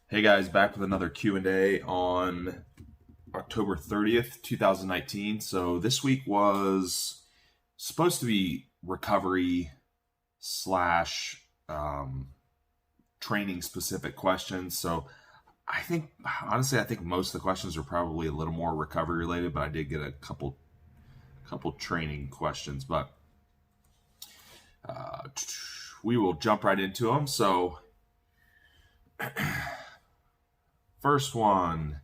Hey guys, back with another Q&A on October 30th, 2019. So this week was supposed to be recovery slash training specific questions. So honestly, I think most of the questions are probably a little more recovery related, but I did get a couple training questions, but we will jump right into them. So first one,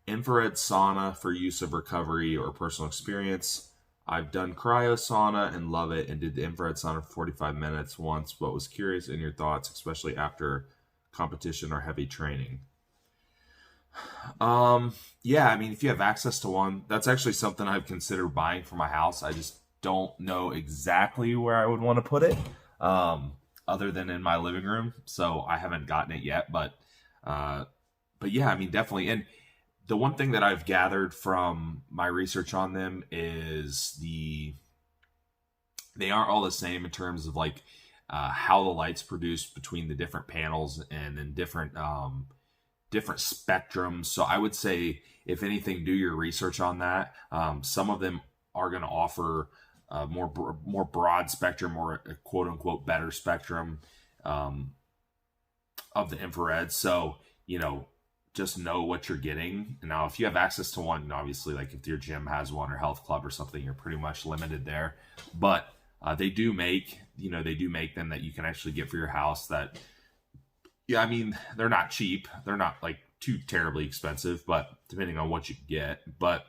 infrared sauna for use of recovery or personal experience. I've done cryo sauna and love it, and did the infrared sauna for 45 minutes once, but was curious in your thoughts, especially after competition or heavy training. Yeah, I mean, if you have access to one, that's actually something I've considered buying for my house. I just don't know exactly where I would want to put it, other than in my living room. So I haven't gotten it yet, but yeah, I mean, definitely. And the one thing that I've gathered from my research on them is they aren't all the same in terms of like how the light's produced between the different panels and then different spectrums. So I would say, if anything, do your research on that. Some of them are going to offer more broad spectrum, or a quote unquote better spectrum of the infrared. So just know what you're getting. Now, if you have access to one, obviously, like if your gym has one or health club or something, you're pretty much limited there. But they do make them that you can actually get for your house. That, yeah, I mean, they're not cheap. They're not like too terribly expensive, but depending on what you get. But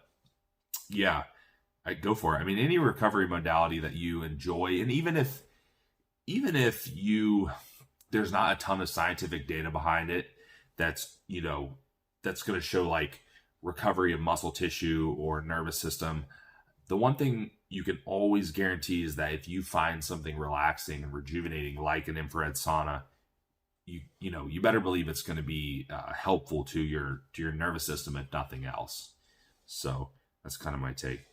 yeah, I go for it. I mean, any recovery modality that you enjoy, and even if there's not a ton of scientific data behind it, that's going to show like recovery of muscle tissue or nervous system. The one thing you can always guarantee is that if you find something relaxing and rejuvenating like an infrared sauna, you better believe it's going to be helpful to your nervous system, if nothing else. So that's kind of my take.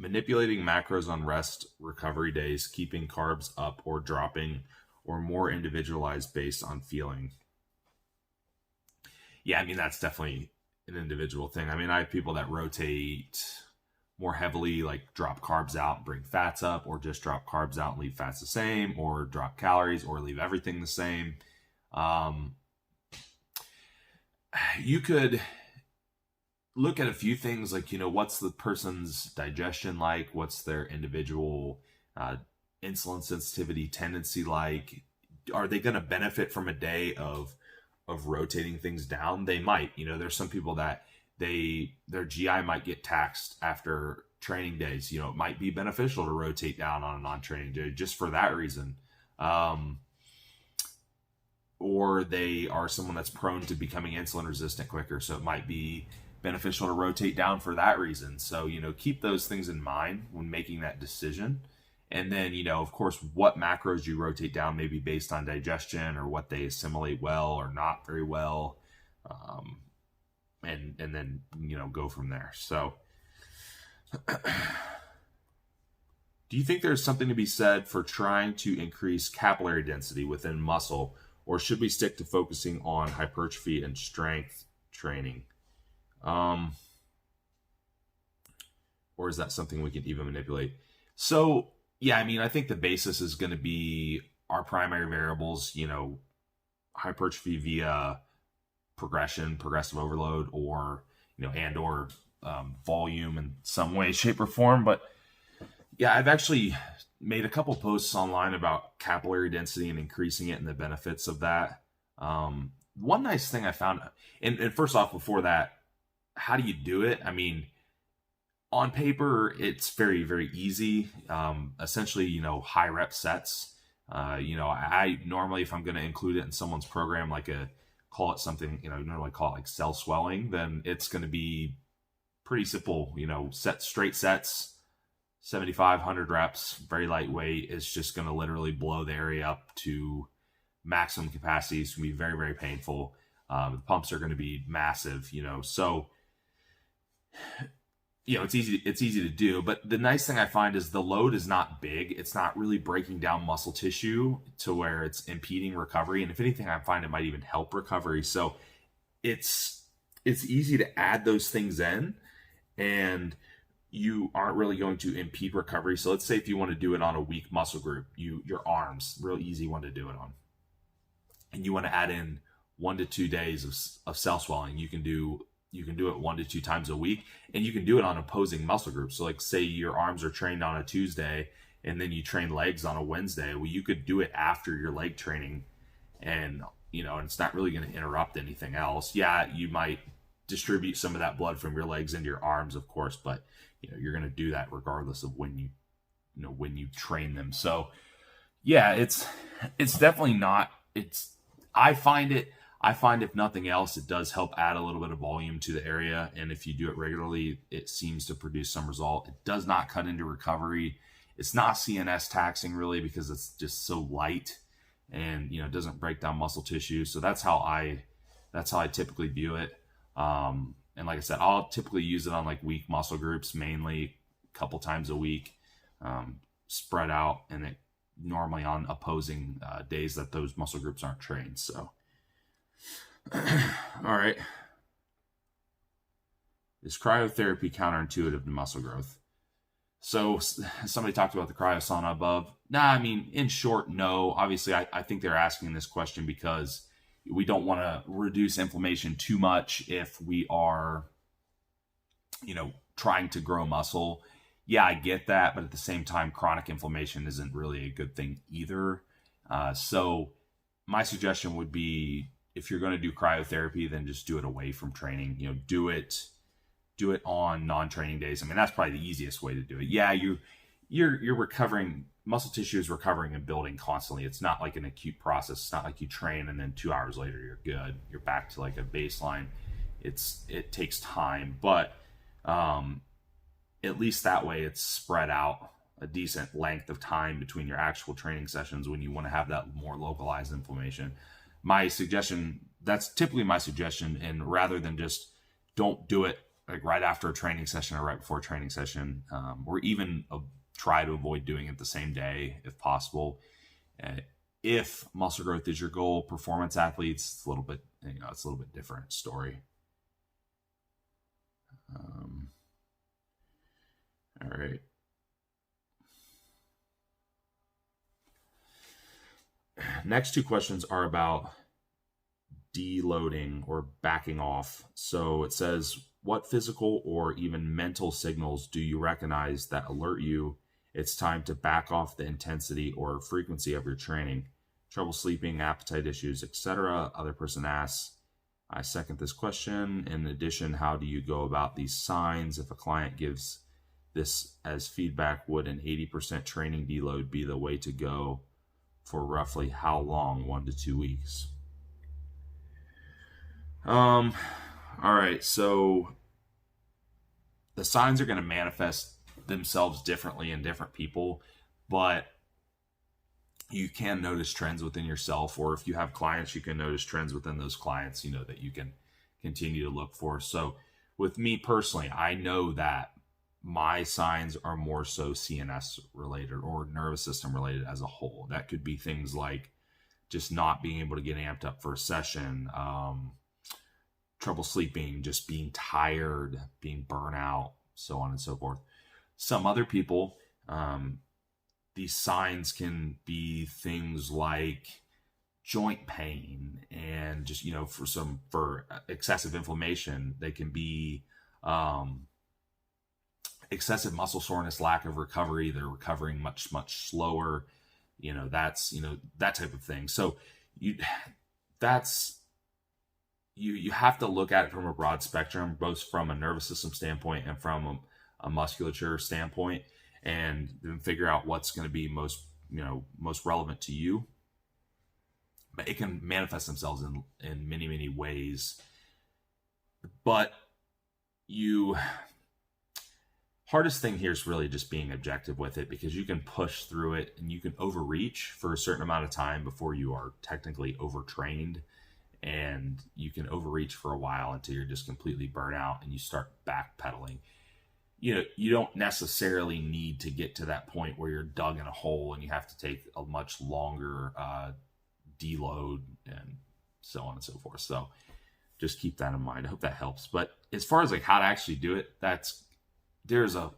Manipulating macros on rest recovery days, keeping carbs up or dropping, or more individualized based on feeling. Yeah, I mean, that's definitely an individual thing. I mean, I have people that rotate more heavily, like drop carbs out and bring fats up, or just drop carbs out and leave fats the same, or drop calories or leave everything the same. You could look at a few things like, what's the person's digestion like? What's their individual insulin sensitivity tendency like? Are they going to benefit from a day of rotating things down? They might. There's some people that their GI might get taxed after training days. It might be beneficial to rotate down on a non-training day just for that reason. Or they are someone that's prone to becoming insulin resistant quicker, so it might be beneficial to rotate down for that reason. So, keep those things in mind when making that decision. And then, of course, what macros you rotate down may be based on digestion or what they assimilate well or not very well. And then, go from there. So do you think there's something to be said for trying to increase capillary density within muscle, or should we stick to focusing on hypertrophy and strength training? Or is that something we can even manipulate? So, yeah, I mean, I think the basis is going to be our primary variables, hypertrophy via progressive overload, or, and/or volume in some way, shape, or form. But yeah, I've actually made a couple posts online about capillary density and increasing it and the benefits of that. One nice thing I found, and first off, before that, how do you do it? I mean, on paper, it's very, very easy. Essentially, high rep sets. I normally, if I'm going to include it in someone's program, like call it something, normally call it like cell swelling, then it's going to be pretty simple, straight sets, 7,500 reps, very lightweight. It's just going to literally blow the area up to maximum capacity. It's going to be very, very painful. The pumps are going to be massive, so it's easy to do. But the nice thing I find is the load is not big. It's not really breaking down muscle tissue to where it's impeding recovery. And if anything, I find it might even help recovery. So it's easy to add those things in, and you aren't really going to impede recovery. So let's say if you want to do it on a weak muscle group, your arms, real easy one to do it on. And you want to add in 1 to 2 days of cell swelling. You can do it 1 to 2 times a week, and you can do it on opposing muscle groups. So like say your arms are trained on a Tuesday and then you train legs on a Wednesday. Well, you could do it after your leg training, and and it's not really going to interrupt anything else. Yeah, you might distribute some of that blood from your legs into your arms, of course, but you're going to do that regardless of when you train them. So yeah, it's definitely not, I find if nothing else, it does help add a little bit of volume to the area. And if you do it regularly, it seems to produce some result. It does not cut into recovery. It's not CNS taxing really, because it's just so light, and it doesn't break down muscle tissue. So that's how I typically view it. And like I said, I'll typically use it on like weak muscle groups, mainly a couple times a week, spread out, and it normally on opposing days that those muscle groups aren't trained. So, all right. Is cryotherapy counterintuitive to muscle growth? So somebody talked about the cryo sauna above. Nah, I mean, in short, no. Obviously, I think they're asking this question because we don't want to reduce inflammation too much if we are, trying to grow muscle. Yeah, I get that. But at the same time, chronic inflammation isn't really a good thing either. So my suggestion would be, if you're going to do cryotherapy, then just do it away from training. Do it on non-training days. I mean, that's probably the easiest way to do it. Yeah, you're recovering. Muscle tissue is recovering and building constantly. It's not like an acute process. It's not like you train and then 2 hours later you're good. You're back to like a baseline. It takes time, but at least that way it's spread out a decent length of time between your actual training sessions when you want to have that more localized inflammation. That's typically my suggestion, and rather than just don't do it like right after a training session or right before a training session, or even try to avoid doing it the same day if possible. If muscle growth is your goal, performance athletes, it's a little bit different story. All right. Next 2 questions are about deloading or backing off. So it says, what physical or even mental signals do you recognize that alert you it's time to back off the intensity or frequency of your training? Trouble sleeping, appetite issues, etc. Other person asks, I second this question. In addition, how do you go about these signs? If a client gives this as feedback, would an 80% training deload be the way to go for roughly how long? 1 to 2 weeks. All right, so the signs are going to manifest themselves differently in different people, but you can notice trends within yourself, or if you have clients, you can notice trends within those clients, that you can continue to look for. So with me personally, I know that my signs are more so CNS related or nervous system related as a whole. That could be things like just not being able to get amped up for a session, trouble sleeping, just being tired, being burnt out, so on and so forth. Some other people, these signs can be things like joint pain, and just, for excessive inflammation, they can be excessive muscle soreness, lack of recovery. They're recovering much, much slower. That's, that type of thing. So you have to look at it from a broad spectrum, both from a nervous system standpoint and from a musculature standpoint, and then figure out what's going to be most relevant to you. But it can manifest themselves in many, many ways. But hardest thing here is really just being objective with it, because you can push through it and you can overreach for a certain amount of time before you are technically overtrained, and you can overreach for a while until you're just completely burnt out and you start backpedaling. you don't necessarily need to get to that point where you're dug in a hole and you have to take a much longer deload and so on and so forth. So just keep that in mind. I hope that helps. But as far as like how to actually do it, there's a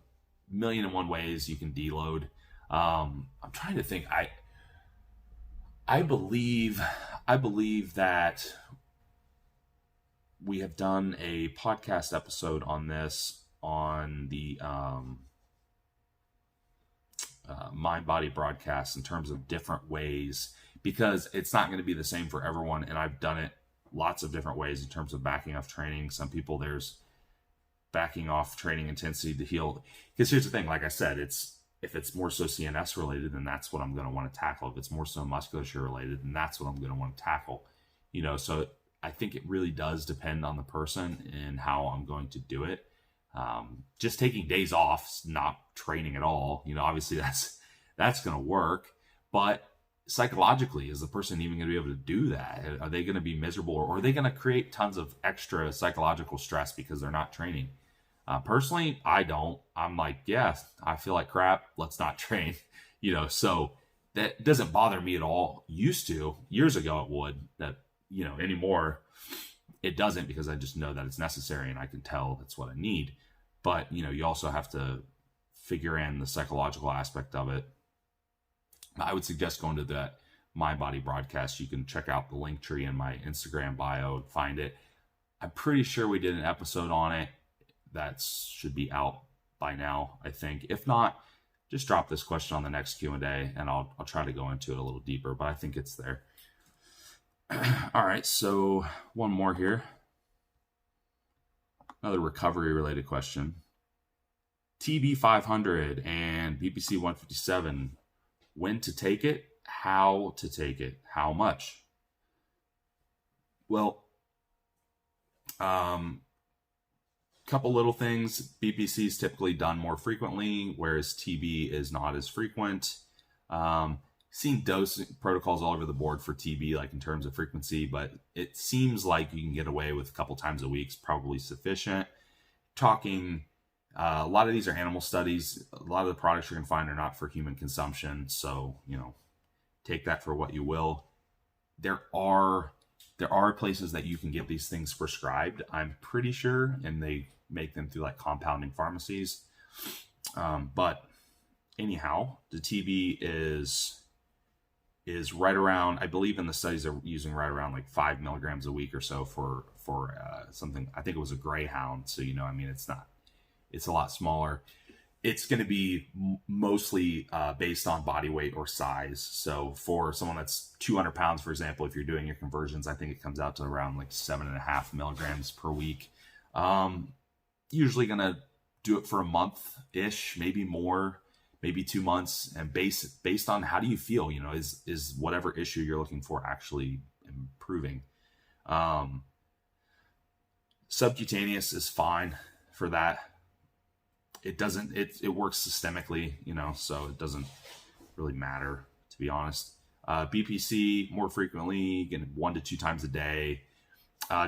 million and one ways you can deload. I'm trying to think. I believe that we have done a podcast episode on this on the Mind Body broadcast in terms of different ways, because it's not going to be the same for everyone. And I've done it lots of different ways in terms of backing off training. Some people, there's backing off training intensity to heal. Because here's the thing, like I said, if it's more so CNS related, then that's what I'm going to want to tackle. If it's more so musculature related, then that's what I'm going to want to tackle. So I think it really does depend on the person and how I'm going to do it. Just taking days off, not training at all, obviously that's going to work. But psychologically, is the person even going to be able to do that? Are they going to be miserable, or are they going to create tons of extra psychological stress because they're not training? Personally, I don't. I'm like, yeah, I feel like crap. Let's not train, so that doesn't bother me at all. Used to, years ago it would. That, anymore it doesn't, because I just know that it's necessary and I can tell that's what I need. But, you also have to figure in the psychological aspect of it. I would suggest going to that Mind Body broadcast. You can check out the link tree in my Instagram bio and find it. I'm pretty sure we did an episode on it. That should be out by now, I think. If not, just drop this question on the next Q&A and I'll try to go into it a little deeper, but I think it's there. All right, so one more here. Another recovery related question. TB500 and BPC157. When to take it, how to take it, how much? Well, couple little things. BPC is typically done more frequently, whereas TB is not as frequent. Seen dosing protocols all over the board for TB, like in terms of frequency, but it seems like you can get away with a couple times a week is probably sufficient. Talking, a lot of these are animal studies. A lot of the products you're going to find are not for human consumption, so take that for what you will. There are places that you can get these things prescribed, I'm pretty sure, and they make them through like compounding pharmacies. But anyhow, the TB is right around, I believe in the studies are using right around like 5 milligrams a week or so for something. I think it was a greyhound. So, it's a lot smaller. It's going to be mostly based on body weight or size. So for someone that's 200 pounds, for example, if you're doing your conversions, I think it comes out to around like 7.5 milligrams per week. Usually going to do it for a month-ish, maybe more, maybe 2 months, and based on how do you feel, is whatever issue you're looking for actually improving. Subcutaneous is fine for that. It works systemically, so it doesn't really matter, to be honest. BPC more frequently, again, 1 to 2 times a day.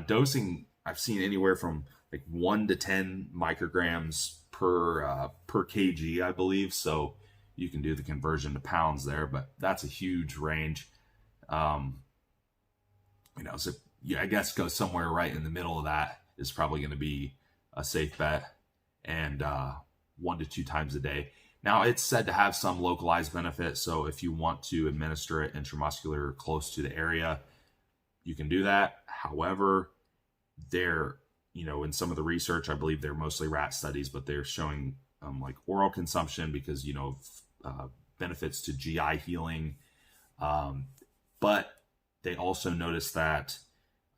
Dosing, I've seen anywhere from like 1 to 10 micrograms per kg, I believe. So you can do the conversion to pounds there, but that's a huge range. So I guess go somewhere right in the middle of that is probably going to be a safe bet. And 1 to 2 times a day. Now, it's said to have some localized benefit, so if you want to administer it intramuscular close to the area, you can do that. However, in some of the research, I believe they're mostly rat studies, but they're showing like oral consumption because, benefits to GI healing. But they also noticed that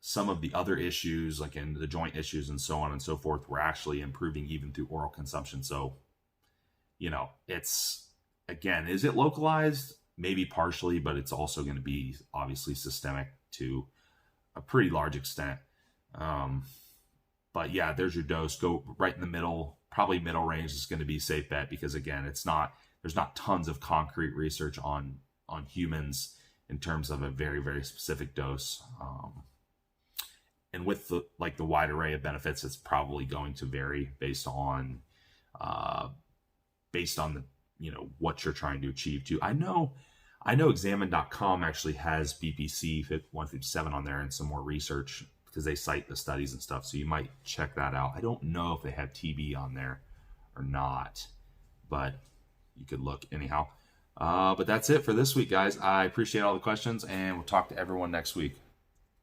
some of the other issues, like in the joint issues and so on and so forth, were actually improving even through oral consumption. So, it's, again, is it localized? Maybe partially, but it's also going to be obviously systemic to a pretty large extent. But yeah, there's your dose. Go right in the middle, probably middle range is going to be a safe bet because, again, there's not tons of concrete research on humans in terms of a very, very specific dose. And with the wide array of benefits, it's probably going to vary based on based on the, what you're trying to achieve too. I know examine.com actually has BPC157 on there and some more research because they cite the studies and stuff. So you might check that out. I don't know if they have TB on there or not, but you could look anyhow. But that's it for this week, guys. I appreciate all the questions, and we'll talk to everyone next week.